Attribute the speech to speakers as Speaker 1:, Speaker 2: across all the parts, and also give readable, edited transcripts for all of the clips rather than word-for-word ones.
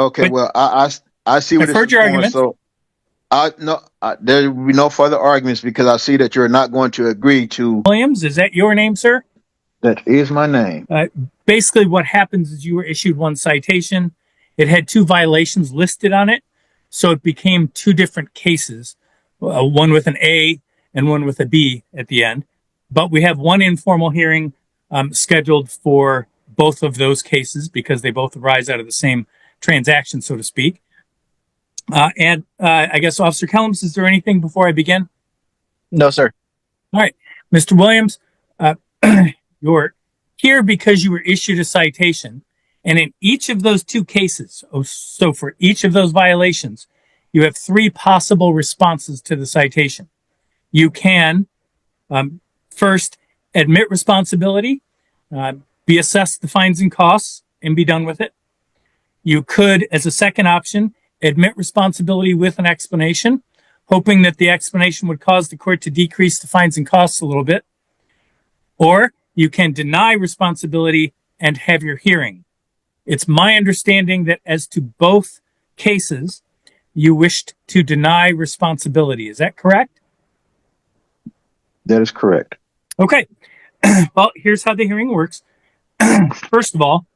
Speaker 1: Okay,
Speaker 2: But
Speaker 1: well, I see where
Speaker 2: I've
Speaker 1: this
Speaker 2: heard
Speaker 1: is
Speaker 2: your
Speaker 1: going.
Speaker 2: argument.
Speaker 1: So there will be no further arguments because I see that you're not going to agree to.
Speaker 2: Williams, is that your name, sir?
Speaker 1: That is my name.
Speaker 2: Basically, what happens is you were issued one citation. It had two violations listed on it. So it became two different cases, one with an A and one with a B at the end. But we have one informal hearing scheduled for both of those cases because they both arise out of the same transaction, so to speak. And I guess, Officer Kellums, is there anything before I begin?
Speaker 3: No, sir.
Speaker 2: All right. Mr. Williams, you're here because you were issued a citation. And in each of those two cases, so for each of those violations, you have three possible responses to the citation. You can first admit responsibility, be assessed the fines and costs, and be done with it. You could, as a second option, admit responsibility with an explanation, hoping that the explanation would cause the court to decrease the fines and costs a little bit. Or you can deny responsibility and have your hearing. It's my understanding that as to both cases, you wished to deny responsibility. Is that correct?
Speaker 1: That is correct.
Speaker 2: Okay. Well, here's how the hearing works. First of all,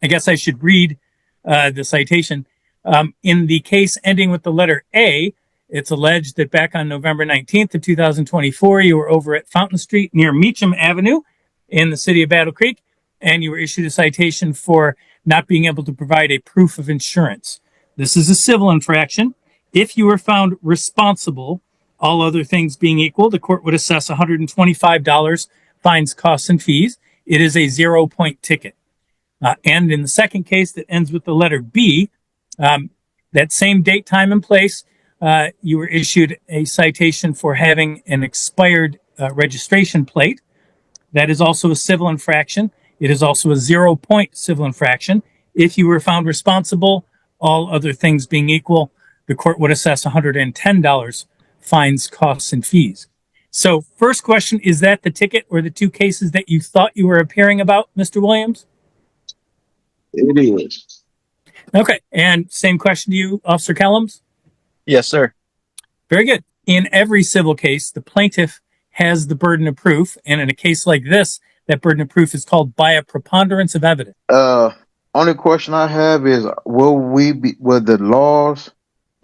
Speaker 2: I guess I should read the citation. In the case ending with the letter A, it's alleged that back on November 19th of 2024, you were over at Fountain Street near Meacham Avenue in the city of Battle Creek, and you were issued a citation for not being able to provide a proof of insurance. This is a civil infraction. If you were found responsible, all other things being equal, the court would assess $125 fines, costs, and fees. It is a 0-point ticket. And in the second case that ends with the letter B, that same date, time, and place, you were issued a citation for having an expired registration plate. That is also a civil infraction. It is also a 0-point civil infraction. If you were found responsible, all other things being equal, the court would assess $110 fines, costs, and fees. So first question, is that the ticket or the two cases that you thought you were appearing about, Mr. Williams?
Speaker 1: It is.
Speaker 2: Okay. And same question to you, Officer Kellums?
Speaker 3: Yes, sir.
Speaker 2: Very good. In every civil case, the plaintiff has the burden of proof. And in a case like this, that burden of proof is called by a preponderance of evidence.
Speaker 1: Only question I have is, will the laws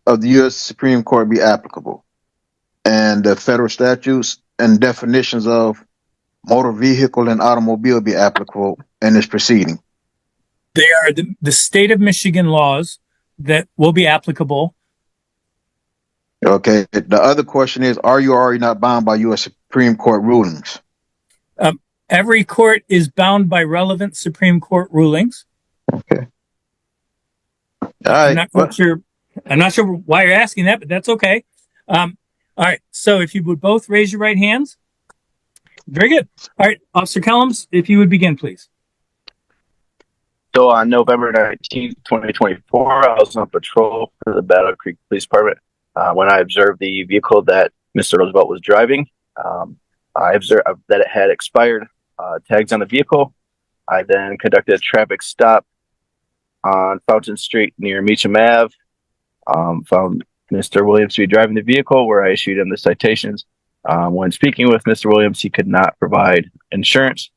Speaker 1: of the U.S. Supreme Court be applicable? And the federal statutes and definitions of motor vehicle and automobile be applicable in this proceeding?
Speaker 2: They are the state of Michigan laws that will be applicable.
Speaker 1: Okay. The other question is, are you already not bound by U.S. Supreme Court rulings?
Speaker 2: Every court is bound by relevant Supreme Court rulings.
Speaker 1: Okay. All right.
Speaker 2: I'm not sure why you're asking that, but that's okay. All right. So if you would both raise your right hands. Very good. All right. Officer Kellums, if you would begin, please.
Speaker 3: So on November 19th, 2024, I was on patrol for the Battle Creek Police Department. When I observed the vehicle that Mr. Roosevelt was driving, I observed that it had expired tags on the vehicle. I then conducted a traffic stop on Fountain Street near Meacham Ave. Found Mr. Williams to be driving the vehicle, where I issued him the citations. When speaking with Mr. Williams, he could not provide insurance,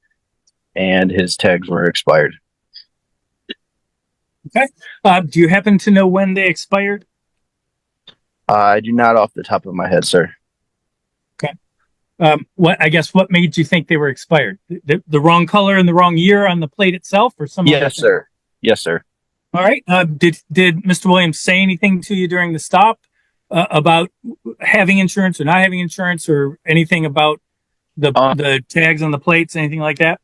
Speaker 3: and his tags were expired.
Speaker 2: Okay. Do you happen to know when they expired?
Speaker 3: I do not off the top of my head, sir.
Speaker 2: Okay. What made you think they were expired? The wrong color and the wrong year on the plate itself, or some?
Speaker 3: Yes, sir. Yes, sir.
Speaker 2: All right. Did Mr. Williams say anything to you during the stop about having insurance or not having insurance, or anything about the tags on the plates, anything like that?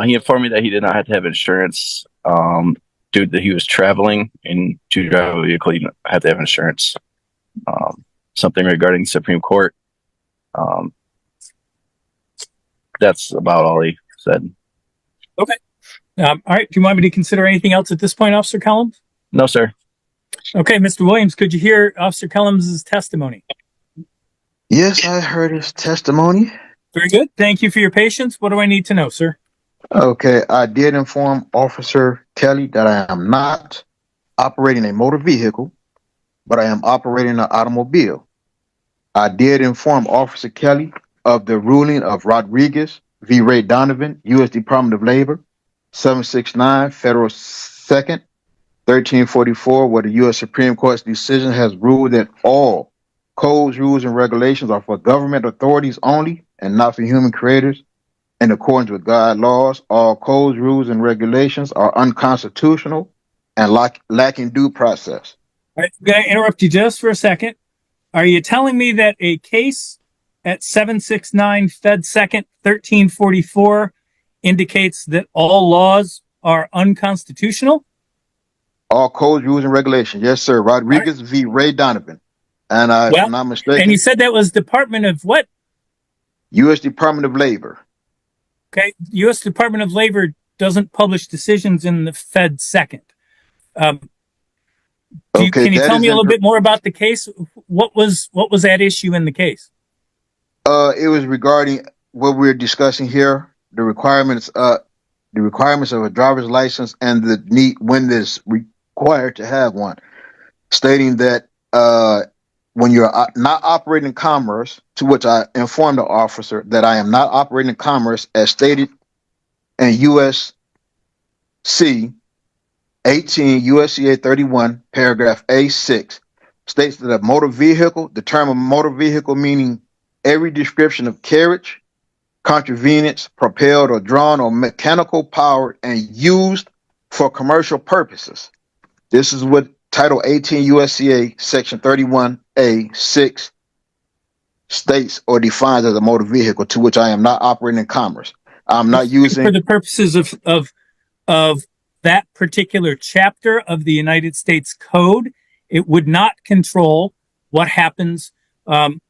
Speaker 3: He informed me that he did not have to have insurance due to that he was traveling, and to drive a vehicle, you don't have to have insurance. Something regarding Supreme Court. That's about all he said.
Speaker 2: Okay. All right. Do you want me to consider anything else at this point, Officer Kellums?
Speaker 3: No, sir.
Speaker 2: Okay, Mr. Williams, could you hear Officer Kellums' testimony?
Speaker 1: Yes, I heard his testimony.
Speaker 2: Very good. Thank you for your patience. What do I need to know, sir?
Speaker 1: Okay, I did inform Officer Kelly that I am not operating a motor vehicle, but I am operating an automobile. I did inform Officer Kelly of the ruling of Rodriguez v. Ray Donovan, U.S. Department of Labor, 769 Federal 2nd, 1344, where the U.S. Supreme Court's decision has ruled that all codes, rules, and regulations are for government authorities only and not for human creators. In accordance with God laws, all codes, rules, and regulations are unconstitutional and lacking due process.
Speaker 2: All right, I'm going to interrupt you just for a second. Are you telling me that a case at 769 Fed Second 1344 indicates that all laws are unconstitutional?
Speaker 1: All codes, rules, and regulations. Yes, sir.
Speaker 2: All right.
Speaker 1: Rodriguez v. Ray Donovan. And if
Speaker 2: Well,
Speaker 1: I'm not
Speaker 2: and you
Speaker 1: mistaken,
Speaker 2: said that was Department of what?
Speaker 1: U.S. Department of Labor.
Speaker 2: Okay, U.S. Department of Labor doesn't publish decisions in the Fed Second. Um,
Speaker 1: Okay,
Speaker 2: can you
Speaker 1: that
Speaker 2: tell
Speaker 1: is
Speaker 2: me a little
Speaker 1: in.
Speaker 2: bit more about the case? What was that issue in the case?
Speaker 1: It was regarding what we're discussing here, the requirements of a driver's license and the need when it's required to have one, stating that when you're not operating in commerce, to which I informed the officer that I am not operating in commerce as stated in USC 18 USCA 31 paragraph A6 states that a motor vehicle, the term of motor vehicle meaning every description of carriage, contrivance, propelled or drawn or mechanical powered and used for commercial purposes. This is what Title 18 USCA Section 31A6 states or defines as a motor vehicle, to which I am not operating in commerce. I'm not
Speaker 2: For
Speaker 1: using.
Speaker 2: the purposes of that particular chapter of the United States Code, it would not control what happens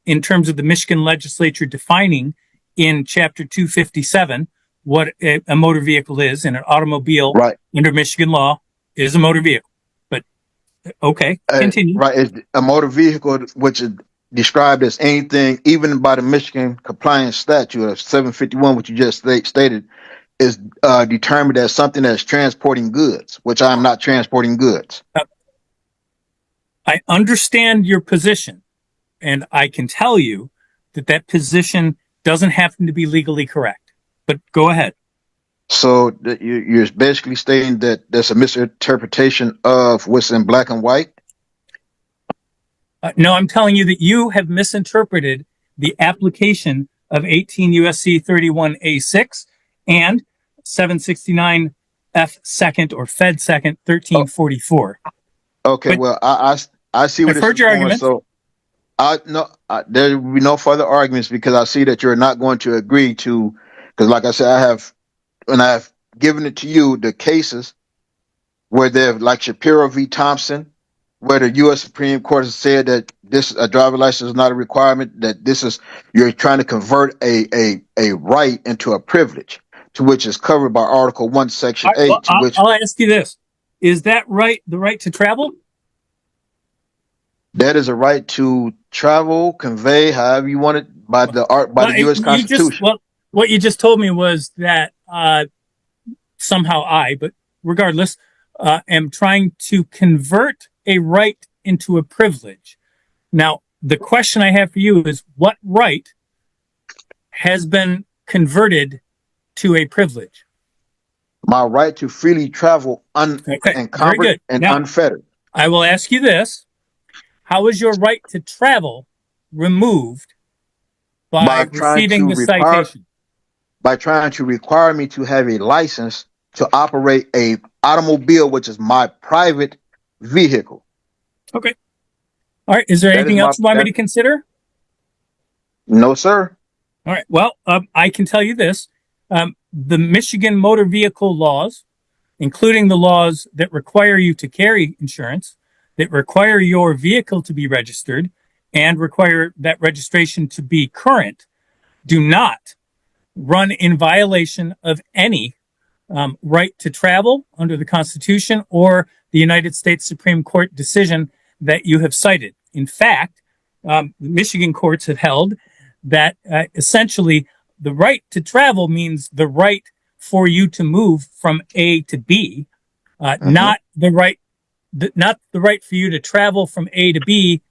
Speaker 2: in terms of the Michigan legislature defining in Chapter 257 what a motor vehicle is, and an automobile
Speaker 1: Right.
Speaker 2: under Michigan law is a motor vehicle. But okay, continue.
Speaker 1: Right. It's a motor vehicle, which is described as anything, even by the Michigan compliance statute of 751, which you just stated, is determined as something that's transporting goods, which I'm not transporting goods.
Speaker 2: I understand your position, and I can tell you that that position doesn't happen to be legally correct. But go ahead.
Speaker 1: So you're basically stating that there's a misinterpretation of what's in black and white.
Speaker 2: No, I'm telling you that you have misinterpreted the application of 18 USC 31A6 and 769 F second or Fed second 1344.
Speaker 1: Okay,
Speaker 2: But
Speaker 1: well, I see where
Speaker 2: I've
Speaker 1: this
Speaker 2: heard
Speaker 1: is
Speaker 2: your
Speaker 1: going.
Speaker 2: argument.
Speaker 1: So there will be no further arguments because I see that you're not going to agree to. Because, like I said, I've given it to you the cases where they've like Shapiro v. Thompson, where the U.S. Supreme Court has said that this a driver license is not a requirement. That this is you're trying to convert a right into a privilege, to which is covered by Article 1, Section
Speaker 2: All right,
Speaker 1: 8,
Speaker 2: well,
Speaker 1: to which
Speaker 2: I'll ask you this: is that right? The right to travel?
Speaker 1: that is a right to travel, convey, however you want it, by the U.S. Constitution.
Speaker 2: What you just told me was that somehow but regardless, am trying to convert a right into a privilege. Now, the question I have for you is, what right has been converted to a privilege?
Speaker 1: My right to freely travel
Speaker 2: Okay, very
Speaker 1: unencumbered
Speaker 2: good.
Speaker 1: and
Speaker 2: Now,
Speaker 1: unfettered.
Speaker 2: I will ask you this: how is your right to travel removed by
Speaker 1: by trying
Speaker 2: receiving
Speaker 1: to
Speaker 2: the
Speaker 1: require
Speaker 2: citation?
Speaker 1: by trying to require me to have a license to operate a automobile, which is my private vehicle.
Speaker 2: Okay. All right. Is there
Speaker 1: That is
Speaker 2: anything
Speaker 1: my
Speaker 2: else you want me
Speaker 1: that
Speaker 2: to consider?
Speaker 1: no, sir.
Speaker 2: All right. Well, I can tell you this. The Michigan motor vehicle laws, including the laws that require you to carry insurance, that require your vehicle to be registered, and require that registration to be current, do not run in violation of any right to travel under the Constitution or the United States Supreme Court decision that you have cited. In fact, Michigan courts have held that essentially the right to travel means the right for you to move from A to B,
Speaker 1: Mm-hmm.
Speaker 2: not the right not the right for you to travel from A to B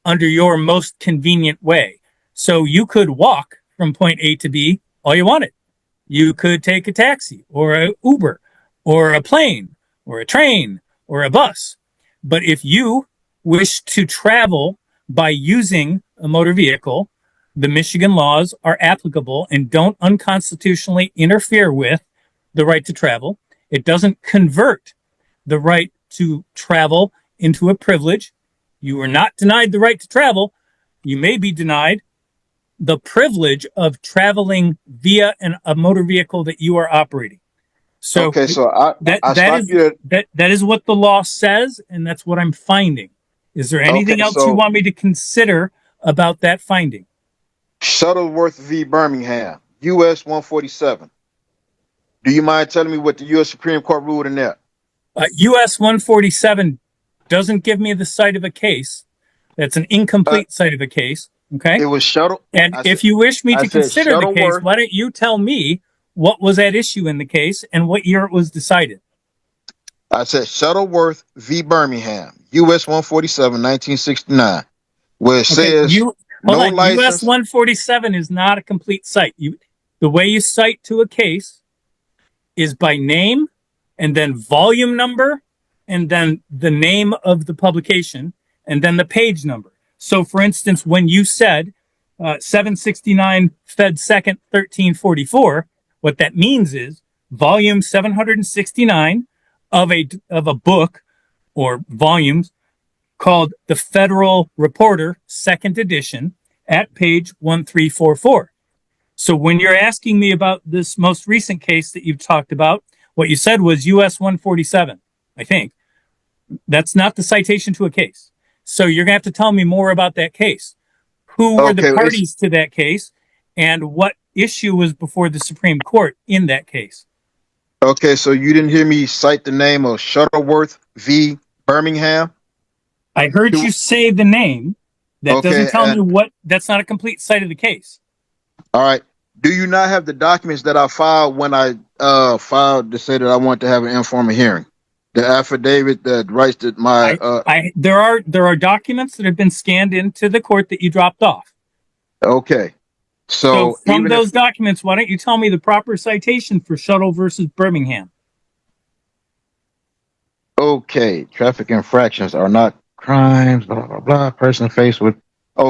Speaker 2: under your most convenient way. So you could walk from point A to B all you wanted. You could take a taxi or an Uber or a plane or a train or a bus. But if you wish to travel by using a motor vehicle, the Michigan laws are applicable and don't unconstitutionally interfere with the right to travel. It doesn't convert the right to travel into a privilege. You are not denied the right to travel. You may be denied the privilege of traveling via a motor vehicle that you are operating. So
Speaker 1: Okay, so I
Speaker 2: that
Speaker 1: I
Speaker 2: that
Speaker 1: stop
Speaker 2: is
Speaker 1: you at
Speaker 2: that is what the law says, and that's what I'm finding. Is there
Speaker 1: okay.
Speaker 2: anything else you
Speaker 1: So
Speaker 2: want me to consider about that finding?
Speaker 1: Shuttleworth v. Birmingham, U.S. 147. Do you mind telling me what the U.S. Supreme Court ruled in that?
Speaker 2: US 147 doesn't give me the site of a case. That's an
Speaker 1: Uh,
Speaker 2: incomplete site of a case. Okay.
Speaker 1: it was Shuttle.
Speaker 2: And
Speaker 1: I said
Speaker 2: if you wish me
Speaker 1: I
Speaker 2: to
Speaker 1: said
Speaker 2: consider the case,
Speaker 1: Shuttleworth.
Speaker 2: why don't you tell me what was at issue in the case and what year it was decided?
Speaker 1: I said Shuttleworth v. Birmingham, U.S. 147, 1969, where it
Speaker 2: Okay,
Speaker 1: says
Speaker 2: you hold
Speaker 1: no
Speaker 2: on. US
Speaker 1: license.
Speaker 2: 147 is not a complete cite. The way you cite to a case is by name and then volume number and then the name of the publication and then the page number. So, for instance, when you said 769 Fed Second 1344, what that means is volume 769 of a book or volumes called The Federal Reporter, second edition, at page 1344. So when you're asking me about this most recent case that you've talked about, what you said was US 147, I think. That's not the citation to a case. So you're going to have to tell me more about that case. Who were the
Speaker 1: Okay, it's
Speaker 2: parties to that case and what issue was before the Supreme Court in that case?
Speaker 1: okay. So you didn't hear me cite the name of Shuttleworth v. Birmingham.
Speaker 2: I heard you say the name. That doesn't
Speaker 1: Okay,
Speaker 2: tell me
Speaker 1: and
Speaker 2: what, that's not a complete cite of the case.
Speaker 1: all right. Do you not have the documents that I filed when I filed to say that I want to have an informal hearing? The affidavit that writes that my
Speaker 2: There are documents that have been scanned into the court that you dropped off.
Speaker 1: okay.
Speaker 2: So
Speaker 1: So
Speaker 2: from
Speaker 1: even
Speaker 2: those
Speaker 1: if
Speaker 2: documents, why don't you tell me the proper citation for Shuttle versus Birmingham?
Speaker 1: okay, traffic infractions are not crimes, blah blah blah. Person faced with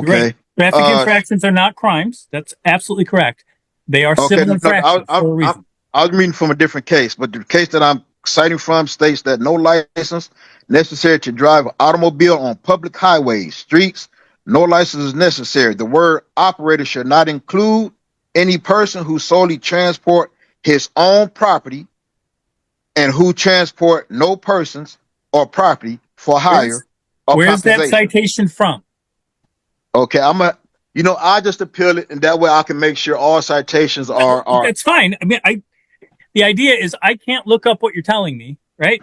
Speaker 2: Right.
Speaker 1: okay.
Speaker 2: Traffic
Speaker 1: Uh
Speaker 2: infractions are not crimes. That's absolutely correct. They are
Speaker 1: okay,
Speaker 2: civil
Speaker 1: no,
Speaker 2: infractions for a reason.
Speaker 1: I was reading from a different case, but the case that I'm citing from states that no license necessary to drive an automobile on public highways, streets, no license is necessary. The word operator should not include any person who solely transport his own property and who transport no persons or property for hire
Speaker 2: Where's
Speaker 1: or
Speaker 2: where's that
Speaker 1: compensation.
Speaker 2: citation from?
Speaker 1: Okay, I just appeal it, and that way I can make sure all citations are
Speaker 2: That's fine. I mean, the idea is I can't look up what you're telling me, right?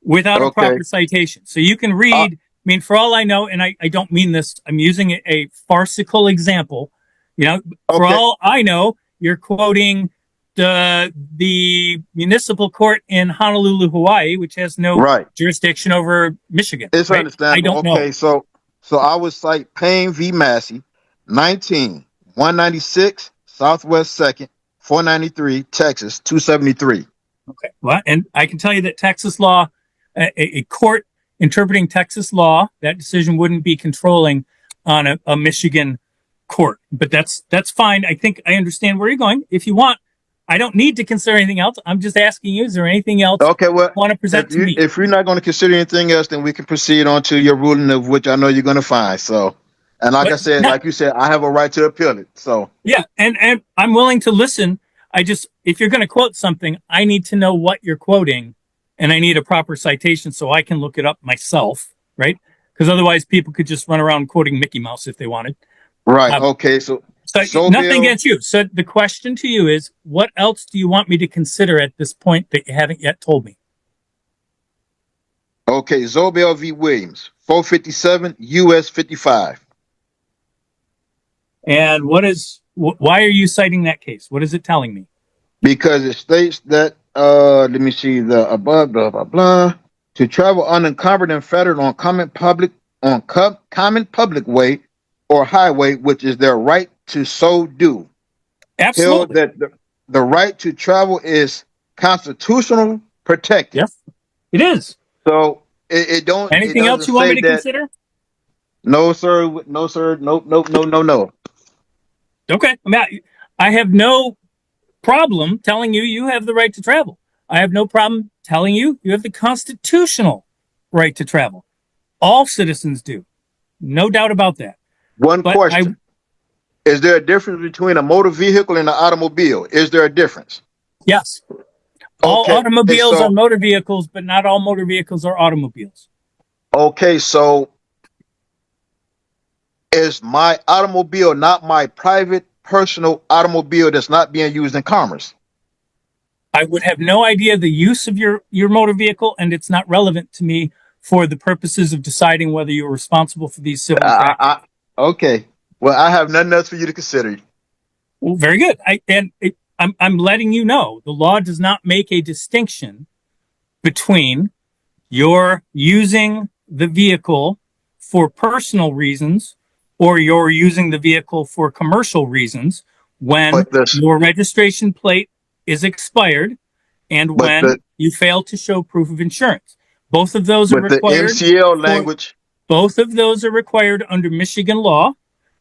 Speaker 2: Without a
Speaker 1: okay.
Speaker 2: proper citation. So you can
Speaker 1: Uh,
Speaker 2: read, I mean, for all I know, and I don't mean this, I'm using a farcical example. You know, for
Speaker 1: okay,
Speaker 2: all I know, you're quoting the municipal court in Honolulu, Hawaii, which has no
Speaker 1: right.
Speaker 2: jurisdiction over Michigan,
Speaker 1: It's
Speaker 2: right? I
Speaker 1: understandable.
Speaker 2: don't know.
Speaker 1: Okay, so I would cite Payne v. Massey, 19, 196, Southwest 2nd, 493, Texas, 273.
Speaker 2: Okay. Well, and I can tell you that Texas law, a court interpreting Texas law, that decision wouldn't be controlling on a Michigan court. But that's fine. I think I understand where you're going. If you want, I don't need to consider anything else. I'm just asking you, is there anything else
Speaker 1: Okay, well,
Speaker 2: you want to present to me?
Speaker 1: if you're not going to consider anything else, then we can proceed on to your ruling, of which I know you're going to find. So, and like
Speaker 2: But
Speaker 1: I said,
Speaker 2: no,
Speaker 1: like you said, I have a right to appeal it. So,
Speaker 2: yeah, and I'm willing to listen. I just, if you're going to quote something, I need to know what you're quoting, and I need a proper citation so I can look it up myself, right? Because otherwise, people could just run around quoting Mickey Mouse if they wanted.
Speaker 1: right,
Speaker 2: Um,
Speaker 1: okay, so
Speaker 2: so nothing
Speaker 1: Zobel,
Speaker 2: against you. So the question to you is, what else do you want me to consider at this point that you haven't yet told me?
Speaker 1: okay, Zobel v. Williams, 457, US 55.
Speaker 2: And why are you citing that case? What is it telling me?
Speaker 1: Because it states that let me see the above blah blah blah. to travel unencumbered and fettered on common public way or highway, which is their right to so do. Held
Speaker 2: Absolutely.
Speaker 1: that the right to travel is constitutional protected.
Speaker 2: Yes, it is.
Speaker 1: So it
Speaker 2: Anything else
Speaker 1: doesn't
Speaker 2: you want me
Speaker 1: say
Speaker 2: to
Speaker 1: that.
Speaker 2: consider?
Speaker 1: No sir, no sir, nope, nope, no, no, no.
Speaker 2: Okay. I have no problem telling you you have the right to travel. I have no problem telling you you have the constitutional right to travel. All citizens do. No doubt about that.
Speaker 1: One
Speaker 2: But I,
Speaker 1: question. Is there a difference between a motor vehicle and an automobile? Is there a difference?
Speaker 2: yes, all
Speaker 1: Okay.
Speaker 2: automobiles are
Speaker 1: So
Speaker 2: motor vehicles, but not all motor vehicles are automobiles.
Speaker 1: okay, so is my automobile not my private personal automobile that's not being used in commerce?
Speaker 2: I would have no idea the use of your motor vehicle, and it's not relevant to me for the purposes of deciding whether you're responsible for these civil infractions.
Speaker 1: Okay. Well, I have nothing else for you to consider.
Speaker 2: Well, very good. I'm letting you know the law does not make a distinction between your using the vehicle for personal reasons or you're using the vehicle for commercial reasons when
Speaker 1: But this,
Speaker 2: your registration plate is expired and
Speaker 1: but
Speaker 2: when
Speaker 1: the,
Speaker 2: you fail to show proof of insurance. Both of those are
Speaker 1: but the
Speaker 2: required
Speaker 1: MCL
Speaker 2: for
Speaker 1: language.
Speaker 2: both of those are required under Michigan law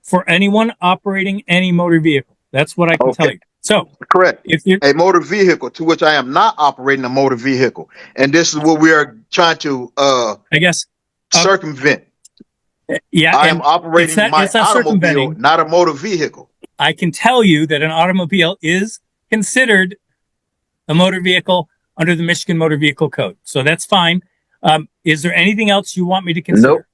Speaker 2: for anyone operating any motor vehicle. That's what I can tell
Speaker 1: Okay.
Speaker 2: you. So
Speaker 1: Correct.
Speaker 2: if you,
Speaker 1: A motor vehicle to which I am not operating a motor vehicle, and this is what we are trying to
Speaker 2: I guess, uh,
Speaker 1: circumvent.
Speaker 2: yeah,
Speaker 1: I am
Speaker 2: and
Speaker 1: operating my
Speaker 2: it's not
Speaker 1: automobile,
Speaker 2: circumventing.
Speaker 1: not a motor vehicle.
Speaker 2: I can tell you that an automobile is considered a motor vehicle under the Michigan Motor Vehicle Code. So that's fine. Is there anything else you want me to
Speaker 1: Nope.
Speaker 2: consider?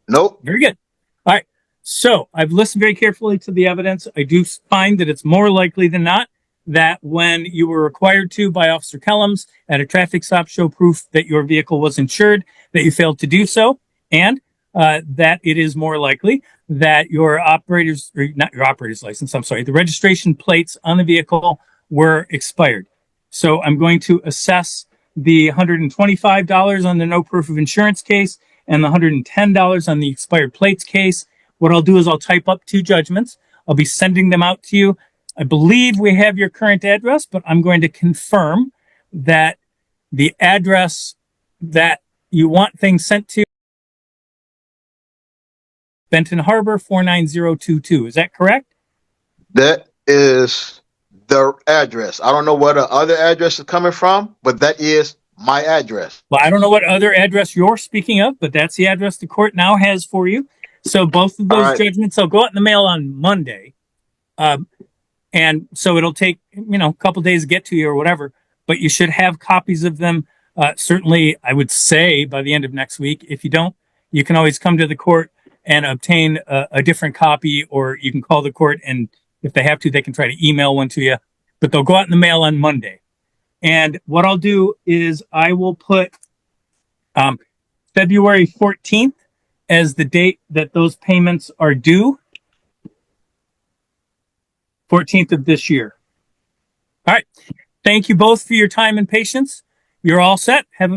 Speaker 1: Nope.
Speaker 2: Very good. All right. So I've listened very carefully to the evidence. I do find that it's more likely than not that when you were required to by Officer Kellums at a traffic stop show proof that your vehicle was insured, that you failed to do so, and that it is more likely that your operator's, or not your operator's license, I'm sorry, the registration plates on the vehicle were expired. So I'm going to assess the $125 on the no proof of insurance case and the $110 on the expired plates case. What I'll do is I'll type up two judgments. I'll be sending them out to you. I believe we have your current address, but I'm going to confirm that the address that you want things sent to, Benton Harbor 49022. Is that correct?
Speaker 1: That is the address. I don't know where the other address is coming from, but that is my address.
Speaker 2: Well, I don't know what other address you're speaking of, but that's the address the court now has for you. So both of
Speaker 1: All
Speaker 2: those
Speaker 1: right.
Speaker 2: judgments, they'll go out in the mail on Monday. And so it'll take, a couple days to get to you or whatever, but you should have copies of them. Certainly, I would say by the end of next week. If you don't, you can always come to the court and obtain a different copy, or you can call the court, and if they have to, they can try to email one to you, but they'll go out in the mail on Monday. And what I'll do is I will put February 14th as the date that those payments are due. 14th of this year. All right. Thank you both for your time and patience. You're all set. Have a